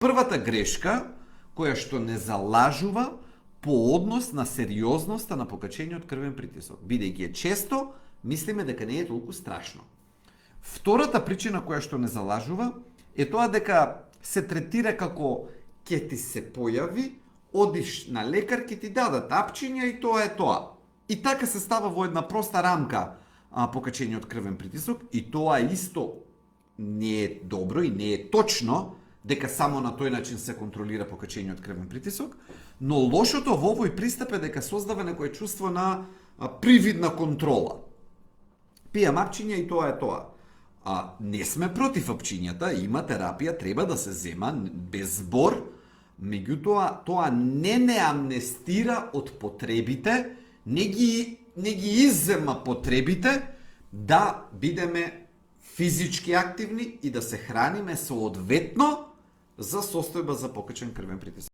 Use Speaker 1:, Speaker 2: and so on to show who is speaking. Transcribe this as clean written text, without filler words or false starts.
Speaker 1: Првата грешка, која што не залажува по однос на сериозноста на покачениот крвен притисок, бидејќи е често мислиме дека не е толку страшно. Втората причина која што не залажува е тоа дека се третира како ќе ти се појави, одиш на лекар, ќе ти дадат апчиња и тоа е тоа. И така се става во една проста рамка покачениот крвен притисок, и тоа исто не е добро и не е точно дека само на тој начин се контролира покачениот крвен притисок, но лошото во овој пристап е дека создава некое чувство на привидна контрола. Пијам апчиња и тоа е тоа. Не сме против апчињата, има терапија, треба да се зема без збор, меѓутоа тоа не амнестира од потребите, не ги иззема потребите да бидеме физички активни и да се храниме соодветно за состојба за покачен крвен притисок.